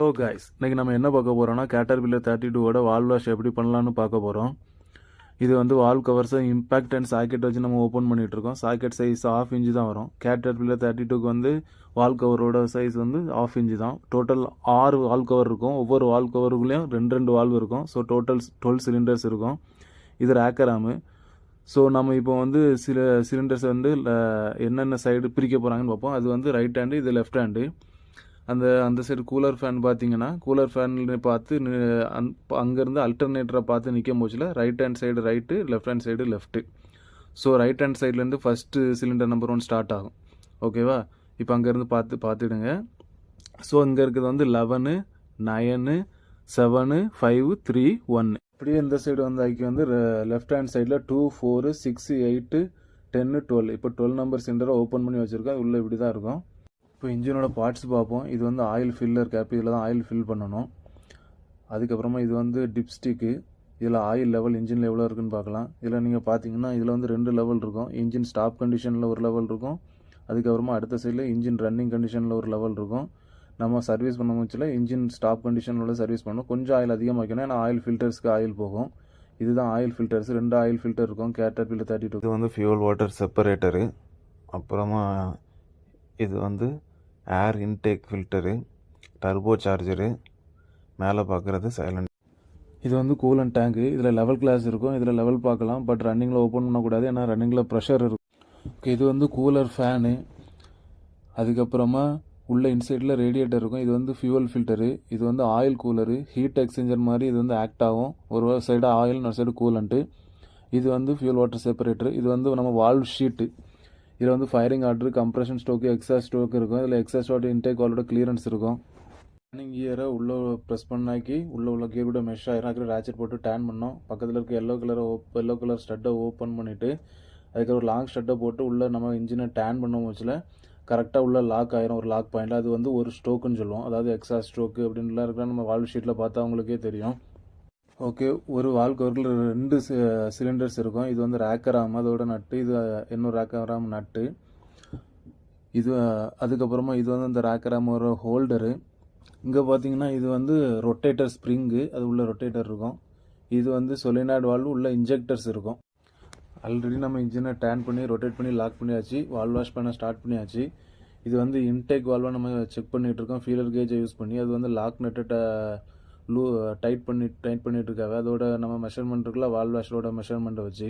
So guys இன்றைக்கி நம்ம என்ன பார்க்க போகிறோம்னா கேட்டர்பில்லர் 32ஓட வால் வாஷ் எப்படி பண்ணலான்னு பார்க்க போகிறோம். இது வந்து வால் கவர்ஸை இம்பாக்ட் அண்ட் சாக்கெட் வச்சு நம்ம ஓப்பன் பண்ணிகிட்ருக்கோம். சாக்கெட் சைஸ் 1/2 இன்ச்சு தான் வரும். கேட்டர்பில்லர் 32க்கு வந்து வால் கவரோட சைஸ் வந்து 1/2 இன்ச்சு தான். டோட்டல் 6 வால் கவர் இருக்கும். ஒவ்வொரு வால் கவருக்குள்ளேயும் 2 வால்வ் இருக்கும். ஸோ டோட்டல் 12 சிலிண்டர்ஸ் இருக்கும். இது ரேக்கராமு. ஸோ நம்ம இப்போ வந்து சில சிலிண்டர்ஸ் வந்து என்னென்ன சைடு பிரிக்க போகிறாங்கன்னு பார்ப்போம். அது வந்து ரைட் ஹேண்டு, இது லெஃப்ட் ஹேண்டு. அந்த சைடு கூலர் ஃபேன் பார்த்தீங்கன்னா கூலர் ஃபேன் பார்த்து அங்கேருந்து அல்டர்னேட்டரை பார்த்து நிற்கும் போச்சில் right hand side right, left hand side left. So right hand சைட்லேருந்து ஃபஸ்ட்டு சிலிண்டர் நம்பர் 1 ஸ்டார்ட் ஆகும். ஓகேவா? இப்போ அங்கேருந்து பார்த்துடுங்க. ஸோ இங்கே இருக்கிறது வந்து 11, 9, 7, 5, 3, 1. இப்படியே இந்த சைடு வந்து ஐக்கு வந்து லெஃப்ட் ஹேண்ட் சைடில் 2, 4, 6, 8, 10, 12. இப்போ 12 நம்பர் சிலிண்டரை ஓப்பன் பண்ணி வச்சுருக்கோம். அது உள்ளே இப்படி தான் இருக்கும். இப்போ இன்ஜினோட பார்ட்ஸ் பார்ப்போம். இது வந்து ஆயில் ஃபில்லர் கேப், இதில் தான் ஆயில் ஃபில் பண்ணணும். அதுக்கப்புறமா இது வந்து டிப்ஸ்டிக்கு. இதில் ஆயில் லெவல், இன்ஜின் லெவலாக இருக்குன்னு பார்க்கலாம். இதில் நீங்கள் பார்த்தீங்கன்னா இதில் வந்து 2 லெவல் இருக்கும். இன்ஜின் ஸ்டாப் கண்டிஷனில் ஒரு லெவல் இருக்கும். அதுக்கப்புறமா அடுத்த சைடில் இன்ஜின் ரன்னிங் கண்டிஷனில் ஒரு லெவல் இருக்கும். நம்ம சர்வீஸ் பண்ண முச்சில் இன்ஜின் ஸ்டாப் கண்டிஷனில் சர்வீஸ் பண்ணணும். கொஞ்சம் ஆயில் அதிகமாக வைக்கணும், ஏன்னா ஆயில் ஃபில்டர்ஸ்க்கு ஆயில் போகும். இதுதான் ஆயில் ஃபில்டர்ஸ். 2 ஆயில் ஃபில்டர் இருக்கும் கேட்டர்பில்லர் 32. இது வந்து ஃபியூல் வாட்டர் செப்பரேட்டரு. அப்புறமா இது வந்து ஏர் இன்டேக் ஃபில்டரு, டர்போ சார்ஜரு, மேலே பார்க்குறது சைலண்ட். இது வந்து கூலண்ட் டேங்கு. இதில் லெவல் கிளாஸ் இருக்கும். இதில் லெவல் பார்க்கலாம். பட் ரன்னிங்கில் ஓப்பன் பண்ணக்கூடாது, ஏன்னா ரன்னிங்கில் ப்ரெஷர் இருக்கும். ஓகே, இது வந்து கூலர் ஃபேனு. அதுக்கப்புறமா உள்ள இன்சைடில் ரேடியேட்டர் இருக்கும். இது வந்து ஃபியூவல் ஃபில்டரு. இது வந்து ஆயில் கூலரு, ஹீட் எக்ஸ்சேஞ்சர் மாதிரி இது வந்து ஆக்ட் ஆகும். ஒரு சைடு ஆயில், இன்னொரு சைடு கூலண்ட்டு. இது வந்து ஃபியூல் வாட்டர் செப்பரேட்டர். இது வந்து நம்ம வால்வ் ஷீட்டு. இதில் வந்து ஃபயரிங் ஆர்டர், கம்ப்ரெஷன் ஸ்டோக்கு, எக்ஸாஸ்ட் ஸ்டோக்கு இருக்கும். இதில் எக்ஸாஸ்ட் வாட்டர் இன்டேக் வால்வோட கிளியரன்ஸ் இருக்கும். ரன்னிங் கியரை உள்ளே ப்ரெஸ் பண்ணாக்கி உள்ள கியர் கூட மெஷ் ஆகிரும். அதுக்கு ரேச்சர் போட்டு டேன் பண்ணோம். பக்கத்தில் இருக்க எல்லோ கலர் ஸ்டட்டை ஓப்பன் பண்ணிவிட்டு அதுக்கு ஒரு லாங் ஸ்டட்டை போட்டு உள்ளே நம்ம இன்ஜினை டேன் பண்ண வச்சுல கரெக்டாக உள்ள லாக் ஆயிரும். ஒரு லாக் பாயிண்டில் அது வந்து ஒரு ஸ்டோக்குன்னு சொல்லுவோம். அதாவது எக்ஸாஸ்ட் ஸ்டோக்கு அப்படின்லாம் இருக்கிற நம்ம வால்வ் ஷீட்டில் பார்த்தா அவங்களுக்கே தெரியும். ஓகே, ஒரு வால் கவரில் 2 சிலிண்டர்ஸ் இருக்கும். இது வந்து ரேக்கராம், அதோட நட்டு. இது இன்னொரு ரேக்கராம் நட்டு. இது அதுக்கப்புறமா இது வந்து அந்த ரேக்கராம் ஒரு ஹோல்டரு. இங்கே பார்த்தீங்கன்னா இது வந்து ரொட்டேட்டர் ஸ்ப்ரிங்கு, அது உள்ள ரொட்டேட்டர் இருக்கும். இது வந்து சொலினாய்டு வால்வு, உள்ள இன்ஜெக்டர்ஸ் இருக்கும். ஆல்ரெடி நம்ம இன்ஜினை டேன் பண்ணி ரொட்டேட் பண்ணி லாக் பண்ணியாச்சு. வால் வாஷ் பண்ண ஸ்டார்ட் பண்ணியாச்சு. இது வந்து இன்டேக் வால்வாக நம்ம செக் பண்ணிகிட்டு இருக்கோம் ஃபீலர் கேஜை யூஸ் பண்ணி. அது வந்து லாக் நட்டு டைட் பண்ணிட்டு இருக்காங்க. அதோட நம்ம மெஷர்மெண்ட் இருக்குல்ல, வால் வாஷரோட மெஷர்மெண்ட்டை வச்சு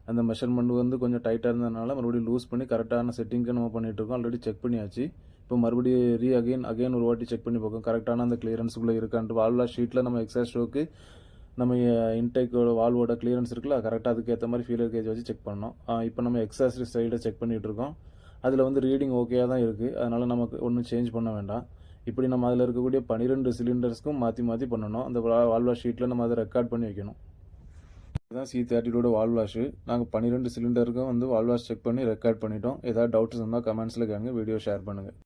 அந்த மெஷர்மெண்ட் வந்து கொஞ்சம் டைட்டாக இருந்ததுனால மறுபடியும் லூஸ் பண்ணி கரெக்டான செட்டிங்க்கு நம்ம பண்ணிகிட்ருக்கோம். ஆல்ரெடி செக் பண்ணியாச்சு. இப்போ மறுபடியும் அகைன் ஒரு வாட்டி செக் பண்ணி பார்க்கும் கரெக்டான அந்த கிளியரன்ஸுக்குள்ளே இருக்கான்ட்டு. வால் வாஷ் ஷீட்டில் நம்ம எக்ஸாஸ்ட் ஸ்ட்ரோக்கு நம்ம இன்டேக்கோட வால்வோட கிளியரன்ஸ் இருக்குல்ல, கரெக்டாக அதுக்கேற்ற மாதிரி ஃபீலர் கேஜ் வச்சு செக் பண்ணோம். இப்போ நம்ம எக்ஸாஸ்ட் சைடை செக் பண்ணிகிட்ருக்கோம். அதில் வந்து ரீடிங் ஓகேயாக தான் இருக்குது. அதனால் நமக்கு ஒன்றும் சேஞ்ச் பண்ண வேண்டாம். இப்படி நம்ம அதில் இருக்கக்கூடிய 12 சிலிண்டர்ஸ்க்கும் மாற்றி பண்ணணும். அந்த வால் வாஷ் ஷீட்டில் நம்ம அதை ரெக்கார்ட் பண்ணி வைக்கணும். இதுதான் C32ஓட வால் வாஷு. நாங்கள் 12 சிலிண்டருக்கும் வந்து வால் வாஷ் செக் பண்ணி ரெக்கார்ட் பண்ணிட்டோம். ஏதாவது டவுட்ஸ் இருந்தால் கமெண்ட்ஸில் கேளுங்க, வீடியோ ஷேர் பண்ணுங்கள்.